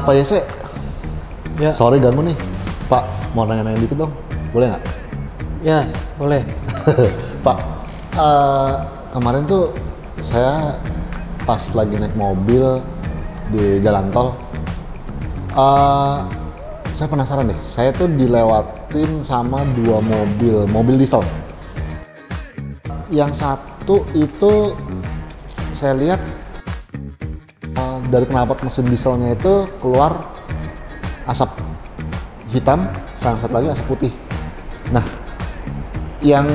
Pak Yese, Ya. sorry ganggu nih. Pak, mau nanya-nanya dikit dong, boleh nggak? Ya, boleh. Pak, kemarin tuh saya pas lagi naik mobil di jalan tol, saya penasaran deh. Saya tuh dilewatin sama dua mobil diesel. Yang satu itu saya lihat dari knalpot mesin dieselnya itu keluar asap hitam, yang satu lagi asap putih. Nah, yang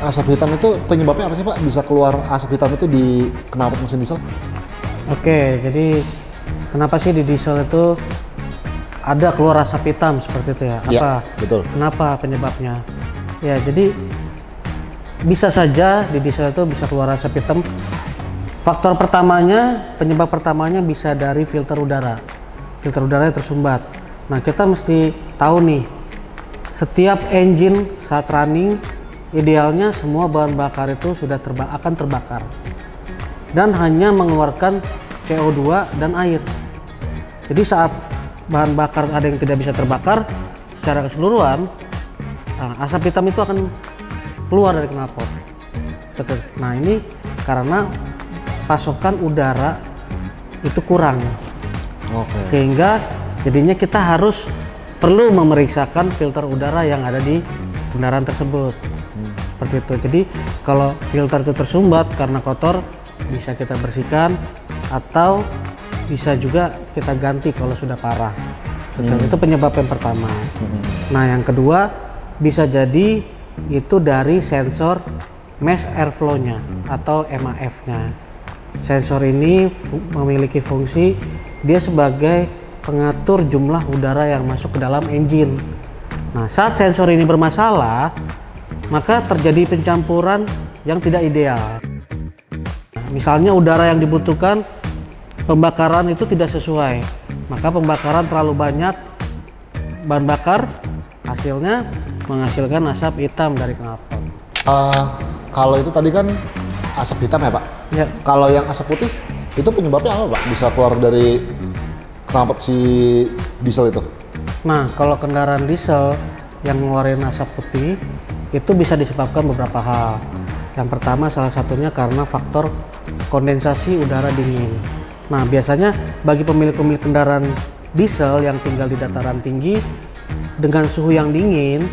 asap hitam itu penyebabnya apa sih Pak? Bisa keluar asap hitam itu di knalpot mesin diesel? Oke, jadi kenapa sih di diesel itu ada keluar asap hitam seperti itu ya? Iya, Apa? betul. Kenapa penyebabnya? Ya, jadi bisa saja di diesel itu bisa keluar asap hitam. Faktor pertamanya, penyebab pertamanya bisa dari filter udara. Filter udaranya tersumbat. Nah, kita mesti tahu nih, setiap engine saat running, idealnya semua bahan bakar itu sudah akan terbakar. Dan hanya mengeluarkan CO2 dan air. Jadi saat bahan bakar ada yang tidak bisa terbakar, secara keseluruhan, asap hitam itu akan keluar dari knalpot. Nah, ini karena pasokan udara itu kurang. Oke. Sehingga jadinya kita harus perlu memeriksakan filter udara yang ada di kendaraan tersebut. Seperti itu. Jadi kalau filter itu tersumbat karena kotor, bisa kita bersihkan atau bisa juga kita ganti kalau sudah parah. Itu penyebab yang pertama. Nah, yang kedua bisa jadi itu dari sensor mass airflow-nya atau MAF-nya. Sensor ini memiliki fungsi dia sebagai pengatur jumlah udara yang masuk ke dalam engine. Nah, saat sensor ini bermasalah, maka terjadi pencampuran yang tidak ideal. Misalnya udara yang dibutuhkan pembakaran itu tidak sesuai, maka pembakaran terlalu banyak bahan bakar, hasilnya menghasilkan asap hitam dari knalpot. Kalau itu tadi kan asap hitam ya Pak? Ya. Kalau yang asap putih itu penyebabnya apa Pak? Bisa keluar dari knalpot si diesel itu? Nah, kalau kendaraan diesel yang ngeluarin asap putih itu bisa disebabkan beberapa hal. Yang pertama salah satunya karena faktor kondensasi udara dingin. Nah, biasanya bagi pemilik-pemilik kendaraan diesel yang tinggal di dataran tinggi dengan suhu yang dingin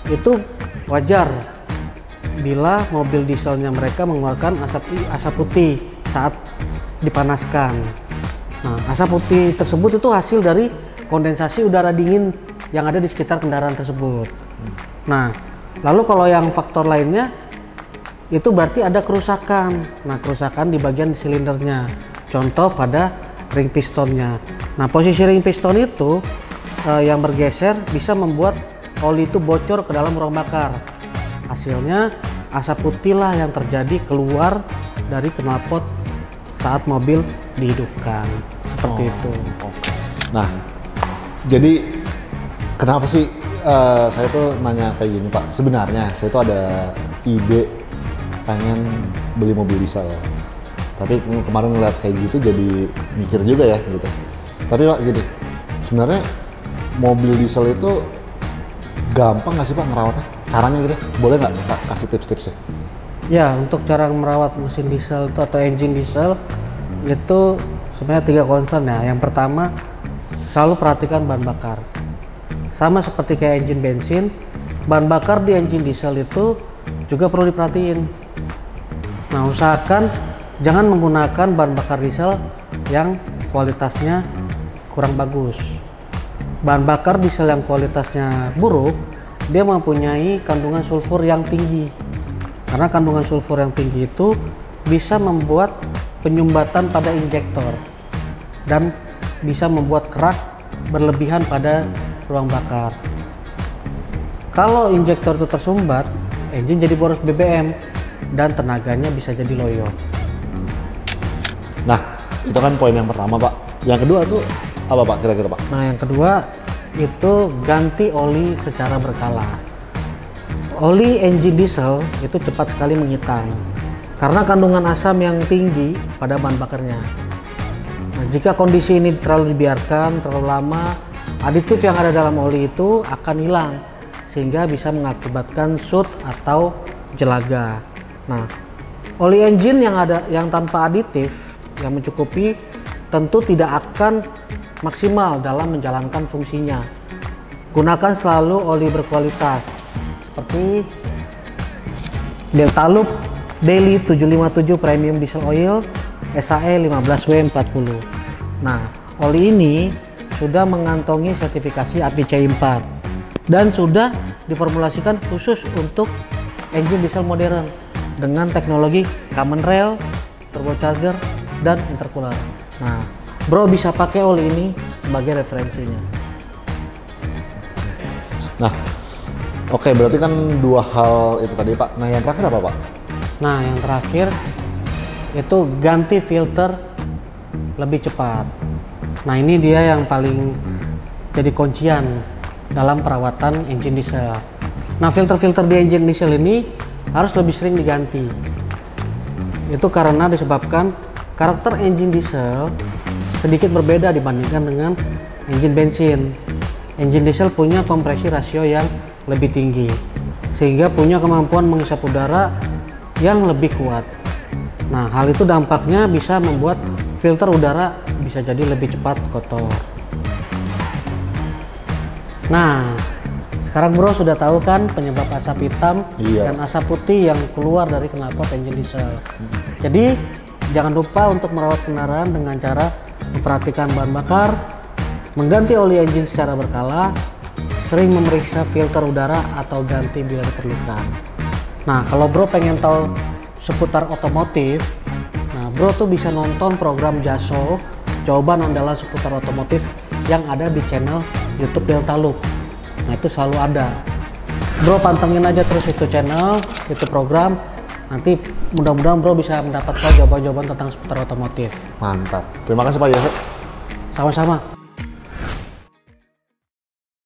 itu wajar bila mobil dieselnya mereka mengeluarkan asap putih saat dipanaskan. Nah, asap putih tersebut itu hasil dari kondensasi udara dingin yang ada di sekitar kendaraan tersebut. Nah, lalu kalau yang faktor lainnya itu berarti ada kerusakan. Nah, kerusakan di bagian silindernya. Contoh pada ring pistonnya. Nah, posisi ring piston itu yang bergeser bisa membuat oli itu bocor ke dalam ruang bakar. Hasilnya asap putih lah yang terjadi keluar dari knalpot saat mobil dihidupkan. Seperti itu. Nah, jadi kenapa sih saya tuh nanya kayak gini Pak? Sebenarnya saya tuh ada ide pengen beli mobil diesel. Tapi kemarin ngeliat kayak gitu jadi mikir juga ya gitu. Tapi Pak gini, sebenarnya mobil diesel itu gampang nggak sih Pak ngerawatnya? Caranya gitu, boleh nggak Pak kasih tips-tipsnya? Ya, untuk cara merawat mesin diesel itu atau engine diesel itu sebenarnya 3 concern ya. Yang pertama, selalu perhatikan bahan bakar. Sama seperti kayak engine bensin, bahan bakar di engine diesel itu juga perlu diperhatiin. Nah, usahakan jangan menggunakan bahan bakar diesel yang kualitasnya kurang bagus. Bahan bakar diesel yang kualitasnya buruk, dia mempunyai kandungan sulfur yang tinggi. Karena kandungan sulfur yang tinggi itu bisa membuat penyumbatan pada injektor dan bisa membuat kerak berlebihan pada ruang bakar. Kalau injektor itu tersumbat, engine jadi boros BBM dan tenaganya bisa jadi loyo. Nah, itu kan poin yang pertama Pak. Yang kedua tuh apa Pak kira-kira Pak? Nah, yang kedua itu ganti oli secara berkala. Oli engine diesel itu cepat sekali menghitam karena kandungan asam yang tinggi pada bahan bakarnya. Nah, jika kondisi ini terlalu dibiarkan terlalu lama, aditif yang ada dalam oli itu akan hilang sehingga bisa mengakibatkan shoot atau jelaga. Nah, oli engine yang tanpa aditif yang mencukupi tentu tidak akan maksimal dalam menjalankan fungsinya. Gunakan selalu oli berkualitas seperti Deltalup Daily 757 Premium Diesel Oil SAE 15W40. Nah, oli ini sudah mengantongi sertifikasi APCI 4 dan sudah diformulasikan khusus untuk engine diesel modern dengan teknologi common rail, turbocharger, dan intercooler. Nah, bro bisa pakai oli ini sebagai referensinya. Nah, oke, berarti kan dua hal itu tadi Pak. Nah, yang terakhir apa Pak? Nah, yang terakhir itu ganti filter lebih cepat. Nah, ini dia yang paling jadi kuncian dalam perawatan engine diesel. Nah, filter-filter di engine diesel ini harus lebih sering diganti. Itu karena disebabkan karakter engine diesel sedikit berbeda dibandingkan dengan engine bensin. Engine diesel punya kompresi rasio yang lebih tinggi, sehingga punya kemampuan menghisap udara yang lebih kuat. Nah, hal itu dampaknya bisa membuat filter udara bisa jadi lebih cepat kotor. Nah, sekarang bro sudah tahu kan penyebab asap hitam dan asap putih yang keluar dari knalpot engine diesel. Jadi jangan lupa untuk merawat kendaraan dengan cara memperhatikan bahan bakar, mengganti oli engine secara berkala, sering memeriksa filter udara atau ganti bila diperlukan. Nah, kalau bro pengen tahu seputar otomotif, nah bro tuh bisa nonton program Jaso, jawaban andalan seputar otomotif yang ada di channel YouTube Deltalup. Nah, itu selalu ada. Bro pantengin aja terus itu channel, itu program. Nanti mudah-mudahan bro bisa mendapatkan jawaban-jawaban tentang seputar otomotif. Mantap. Terima kasih Pak Jose. Sama-sama.